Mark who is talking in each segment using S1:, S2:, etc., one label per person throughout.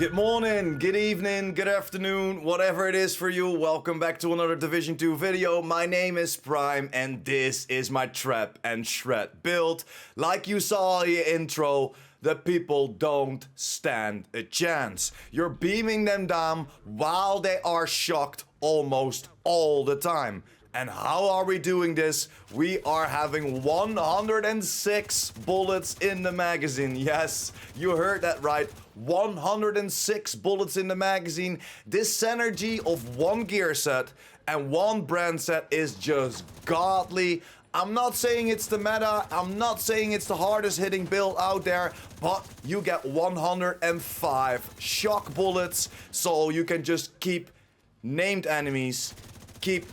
S1: Good morning, good evening, good afternoon, whatever it is for you. Welcome back to another Division 2 video. My name is Prime and this is my trap and shred build. Like you saw in the intro, the people don't stand a chance. You're beaming them down while they are shocked almost all the time. And how are we doing this? We are having 106 bullets in the magazine. Yes, you heard that right. 106 bullets in the magazine. This synergy of one gear set and one brand set is just godly. I'm not saying it's the meta, I'm not saying it's the hardest hitting build out there, but you get 105 shock bullets, so you can just keep named enemies, keep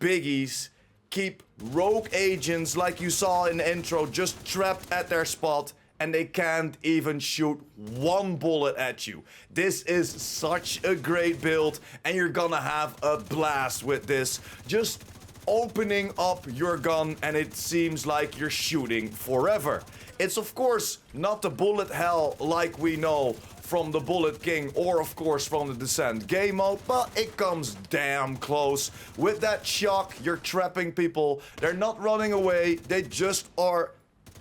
S1: biggies, keep rogue agents like you saw in the intro just trapped at their spot and they can't even shoot one bullet at you. This is such a great build and you're gonna have a blast with this. Just opening up your gun and it seems like you're shooting forever. It's of course not the bullet hell like we know from the Bullet King or of course from the Descent game mode, but it comes damn close. With that shock, you're trapping people. They're not running away, they just are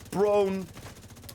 S1: prone.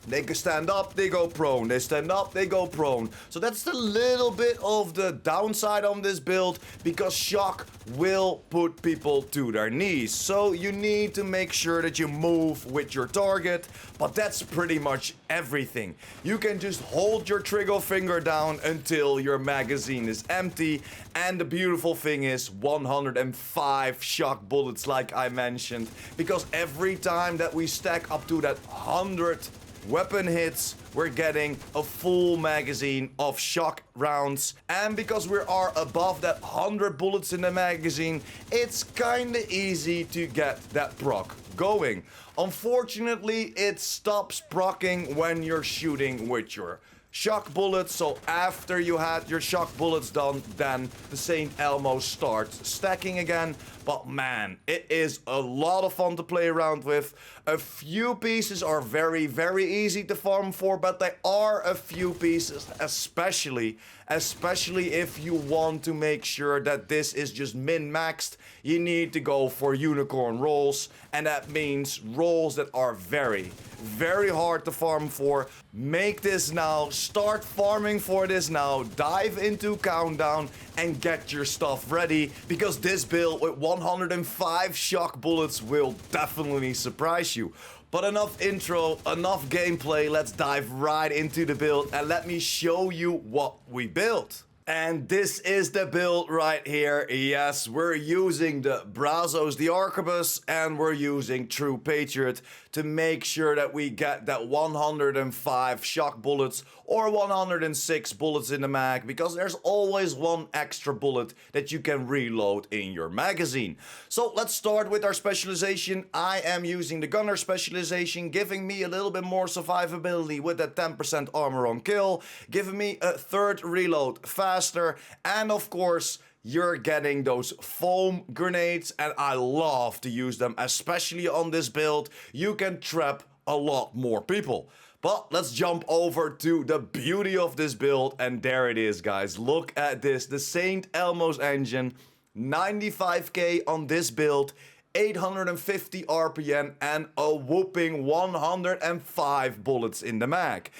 S1: They can stand up, they go prone. They stand up, they go prone. So that's the little bit of the downside on this build, because shock will put people to their knees. So you need to make sure that you move with your target, but that's pretty much everything. You can just hold your trigger finger down until your magazine is empty. And the beautiful thing is 105 shock bullets like I mentioned, because every time that we stack up to that 100 weapon hits, we're getting a full magazine of shock rounds. And because we are above that 100 bullets in the magazine, it's kinda easy to get that proc going. Unfortunately, it stops proccing when you're shooting with your shock bullets, so after you had your shock bullets done, then the Saint Elmo starts stacking again. But man, it is a lot of fun to play around with. A few pieces are very, very easy to farm for, but there are a few pieces, especially if you want to make sure that this is just min-maxed, you need to go for unicorn rolls, and that means rolls that are very, very hard to farm for. Make this now, start farming for this now, dive into countdown and get your stuff ready, because this build with 105 shock bullets will definitely surprise you. But enough intro, enough gameplay, let's dive right into the build and let me show you what we built. And this is the build right here. Yes, we're using the Brazos, the Arquebus, and we're using True Patriot to make sure that we get that 105 shock bullets or 106 bullets in the mag, because there's always one extra bullet that you can reload in your magazine. So let's start with our specialization. I am using the Gunner specialization, giving me a little bit more survivability with that 10% armor on kill, giving me a third reload faster, and of course you're getting those foam grenades, and I love to use them, especially on this build. You can trap a lot more people. But let's jump over to the beauty of this build, and there it is, guys. Look at this, the Saint Elmo's engine, 95k on this build, 850 RPM, and a whooping 105 bullets in the mag.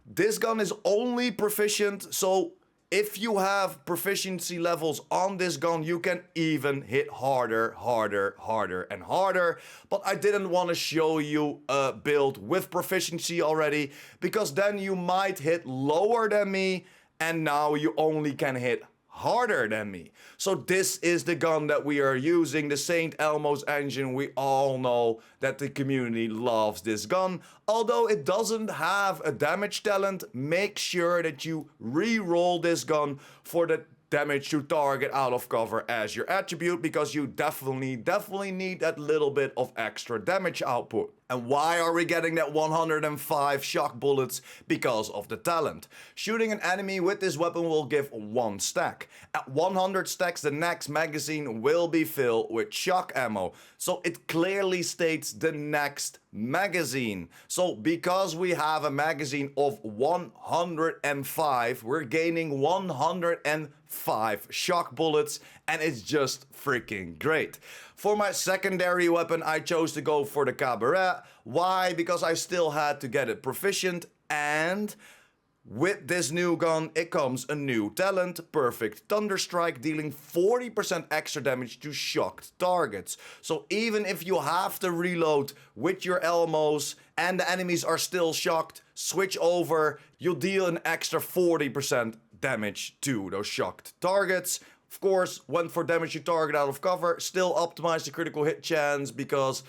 S1: This gun is only proficient, so if you have proficiency levels on this gun, you can even hit harder, and harder. But I didn't want to show you a build with proficiency already, because then you might hit lower than me, and now you only can hit harder than me. So this is the gun that we are using, the Saint Elmo's engine. We all know that the community loves this gun. Although it doesn't have a damage talent, make sure that you re-roll this gun for the damage to target out of cover as your attribute, because you definitely need that little bit of extra damage output. And why are we getting that 105 shock bullets? Because of the talent. Shooting an enemy with this weapon will give 1 stack. At 100 stacks, the next magazine will be filled with shock ammo. So it clearly states the next magazine. So because we have a magazine of 105, we're gaining 105 shock bullets, and it's just freaking great. For my secondary weapon, I chose to go for the Cavalier. Why? Because I still had to get it proficient, and with this new gun, it comes a new talent, Perfect Thunderstrike, dealing 40% extra damage to shocked targets. So even if you have to reload with your Elmos and the enemies are still shocked, switch over, you'll deal an extra 40% damage to those shocked targets. Of course, went for damage to target out of cover, still optimize the critical hit chance because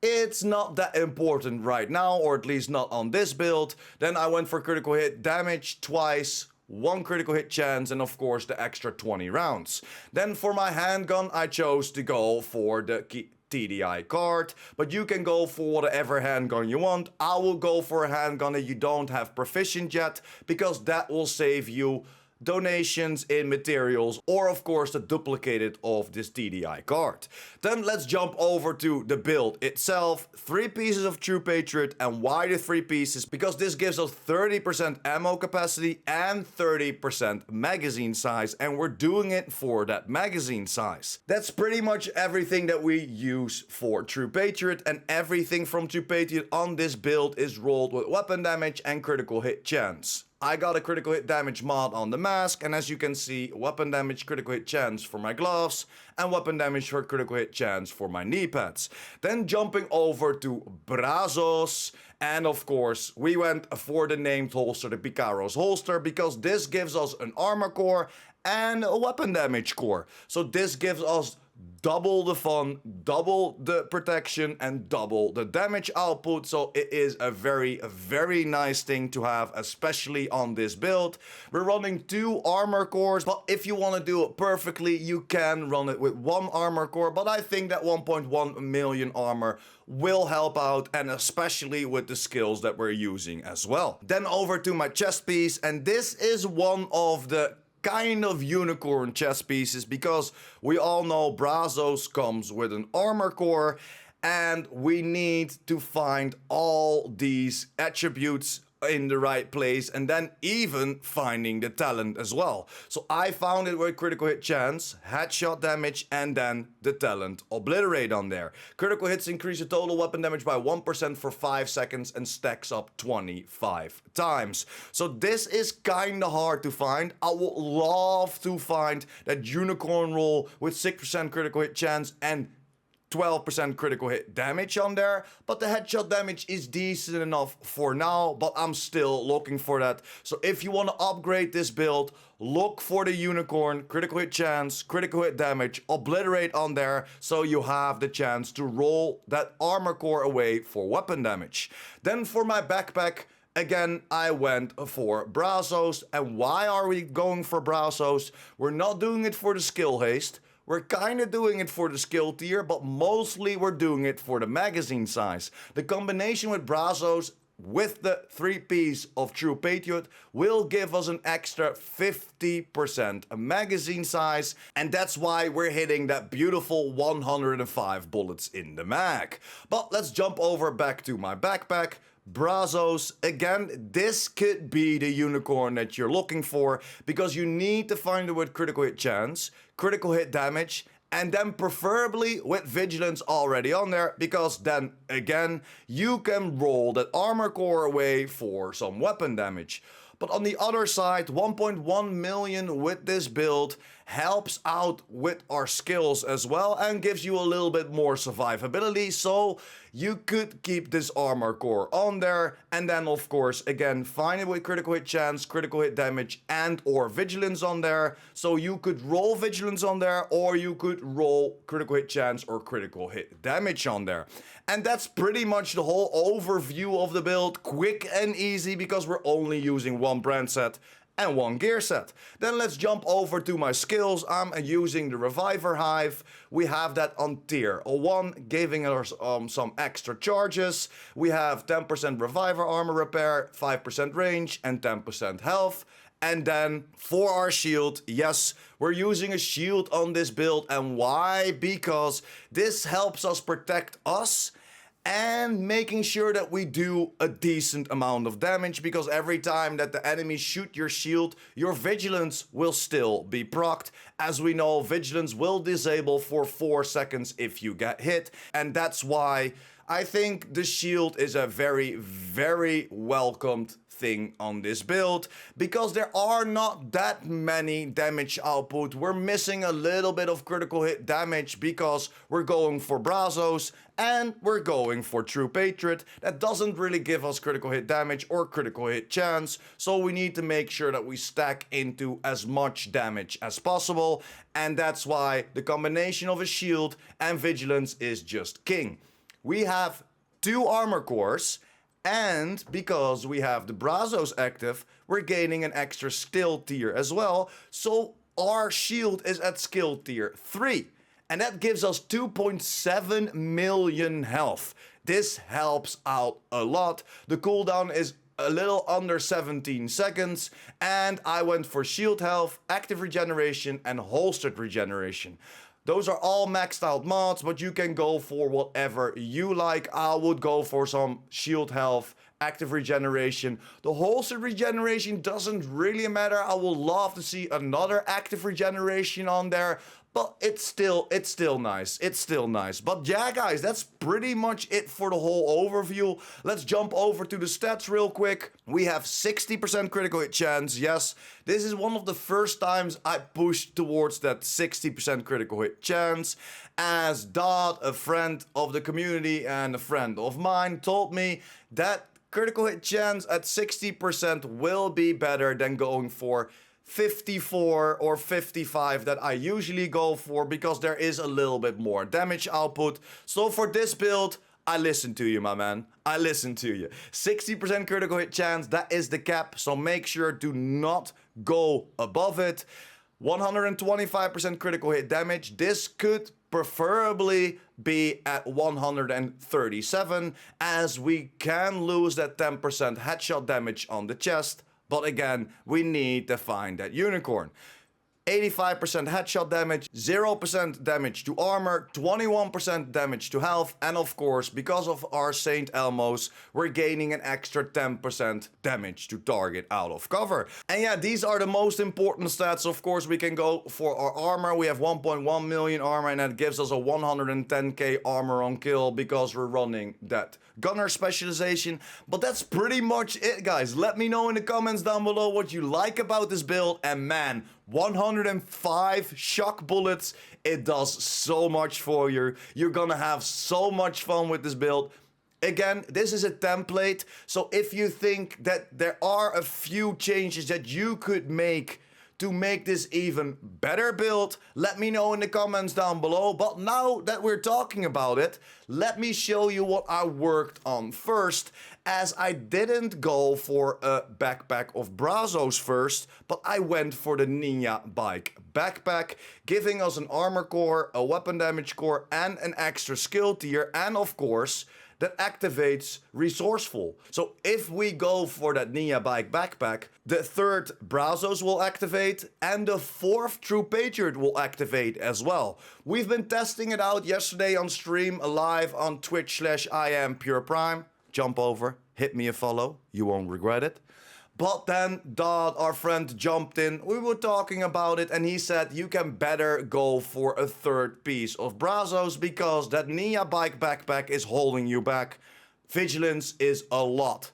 S1: it's not that important right now, or at least not on this build. Then I went for critical hit damage twice, 1 critical hit chance, and of course the extra 20 rounds. Then for my handgun, I chose to go for the TDI card, but you can go for whatever handgun you want. I will go for a handgun that you don't have proficient yet, because that will save you donations in materials, or of course the duplicated of this TDI card. Then let's jump over to the build itself. 3 pieces of True Patriot. And why the 3 pieces? Because this gives us 30% ammo capacity and 30% magazine size, and we're doing it for that magazine size. That's pretty much everything that we use for True Patriot, and everything from True Patriot on this build is rolled with weapon damage and critical hit chance. I got a critical hit damage mod on the mask, and as you can see, weapon damage, critical hit chance for my gloves, and weapon damage for critical hit chance for my knee pads. Then jumping over to Brazos, and of course, we went for the named holster, the Picaro's holster, because this gives us an armor core and a weapon damage core. So this gives us double the fun, double the protection, and double the damage output. So it is a very nice thing to have, especially on this build. We're running 2 armor cores, but if you want to do it perfectly, you can run it with 1 armor core, but I think that 1.1 million armor will help out, and especially with the skills that we're using as well. Then over to my chest piece, and this is one of the kind of unicorn chest pieces, because we all know Brazos comes with an armor core, and we need to find all these attributes in the right place, and then even finding the talent as well. So I found it with critical hit chance, headshot damage, and then the talent Obliterate on there. Critical hits increase the total weapon damage by 1% for 5 seconds and stacks up 25 times. So this is kinda hard to find. I would love to find that unicorn roll with 6% critical hit chance and 12% critical hit damage on there, but the headshot damage is decent enough for now, but I'm still looking for that. So if you want to upgrade this build, look for the unicorn, critical hit chance, critical hit damage, Obliterate on there, so you have the chance to roll that armor core away for weapon damage. Then for my backpack, again, I went for Brazos. And why are we going for Brazos? We're not doing it for the skill haste. We're kind of doing it for the skill tier, but mostly we're doing it for the magazine size. The combination with Brazos with the 3-piece of True Patriot will give us an extra 50% magazine size, and that's why we're hitting that beautiful 105 bullets in the mag. But let's jump over back to my backpack. Brazos, again, this could be the unicorn that you're looking for, because you need to find it with critical hit chance, critical hit damage, and then preferably with vigilance already on there, because then again you can roll that armor core away for some weapon damage. But on the other side, 1.1 million with this build helps out with our skills as well, and gives you a little bit more survivability, so you could keep this armor core on there, and then of course again find it with critical hit chance, critical hit damage, and or vigilance on there. So you could roll vigilance on there, or you could roll critical hit chance or critical hit damage on there. And that's pretty much the whole overview of the build. Quick and easy, because we're only using 1 brand set, and 1 gear set. Then let's jump over to my skills. I'm using the Reviver Hive. We have that on tier 1, giving us some extra charges. We have 10% Reviver Armor Repair, 5% range, and 10% health. And then for our shield, yes, we're using a shield on this build. And why? Because this helps us protect us and making sure that we do a decent amount of damage, because every time that the enemies shoot your shield, your vigilance will still be procced. As we know, vigilance will disable for 4 seconds if you get hit, and that's why I think the shield is a very, very welcomed thing on this build, because there are not that many damage output. We're missing a little bit of critical hit damage because we're going for Brazos and we're going for True Patriot. That doesn't really give us critical hit damage or critical hit chance, so we need to make sure that we stack into as much damage as possible, and that's why the combination of a shield and vigilance is just king. We have 2 armor cores, and because we have the Brazos active, we're gaining an extra skill tier as well. So our shield is at skill tier 3. And that gives us 2.7 million health. This helps out a lot. The cooldown is a little under 17 seconds. And I went for shield health, active regeneration, and holstered regeneration. Those are all maxed out mods, but you can go for whatever you like. I would go for some shield health, active regeneration. The holstered regeneration doesn't really matter. I would love to see another active regeneration on there, but it's still nice. It's still nice. But yeah, guys, that's pretty much it for the whole overview. Let's jump over to the stats real quick. We have 60% critical hit chance. Yes, this is one of the first times I pushed towards that 60% critical hit chance, as Dodd, a friend of the community and a friend of mine, told me that critical hit chance at 60% will be better than going for 54 or 55 that I usually go for, because there is a little bit more damage output. So for this build, I listen to you, my man. I listen to you. 60% critical hit chance, that is the cap, so make sure to not go above it. 125% critical hit damage. This could preferably be at 137, as we can lose that 10% headshot damage on the chest. But again, we need to find that unicorn. 85% headshot damage, 0% damage to armor, 21% damage to health, and of course, because of our Saint Elmos, we're gaining an extra 10% damage to target out of cover. And yeah, these are the most important stats. Of course, we can go for our armor. We have 1.1 million armor, and that gives us a 110k armor on kill because we're running that gunner specialization. But that's pretty much it, guys. Let me know in the comments down below what you like about this build, and man, 105 shock bullets, it does so much for you. You're gonna have so much fun with this build. Again, this is a template, so if you think that there are a few changes that you could make to make this even better build, let me know in the comments down below. But now that we're talking about it, let me show you what I worked on first, as I didn't go for a backpack of Brazos first, but I went for the Ninja Bike backpack, giving us an armor core, a weapon damage core, and an extra skill tier, and of course, that activates Resourceful. So if we go for that Ninja Bike backpack, the 3rd Brazos will activate, and the 4th True Patriot will activate as well. We've been testing it out yesterday on stream, live on Twitch/IamPurePrime. Jump over, hit me a follow, you won't regret it. But then Dodd, our friend, jumped in. We were talking about it, and he said you can better go for a 3rd piece of Brazos, because that Ninja Bike backpack is holding you back. Vigilance is a lot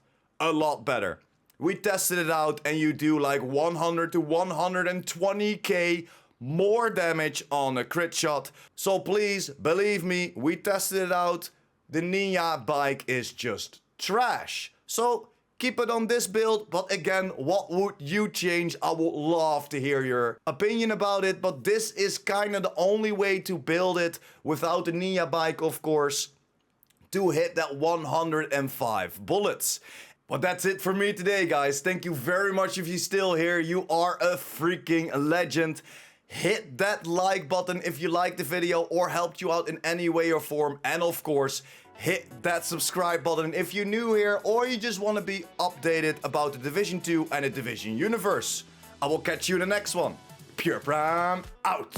S1: better. We tested it out, and you do like 100 to 120k more damage on a crit shot. So please, believe me, we tested it out. The Ninja Bike is just trash. So keep it on this build, but again, what would you change? I would love to hear your opinion about it, but this is kind of the only way to build it without the Ninja Bike, of course, to hit that 105 bullets. But that's it for me today, guys. Thank you very much if you're still here. You are a freaking legend. Hit that like button if you liked the video or helped you out in any way or form. And of course, hit that subscribe button if you're new here or you just want to be updated about the Division 2 and the Division universe. I will catch you in the next one. PurePrime out.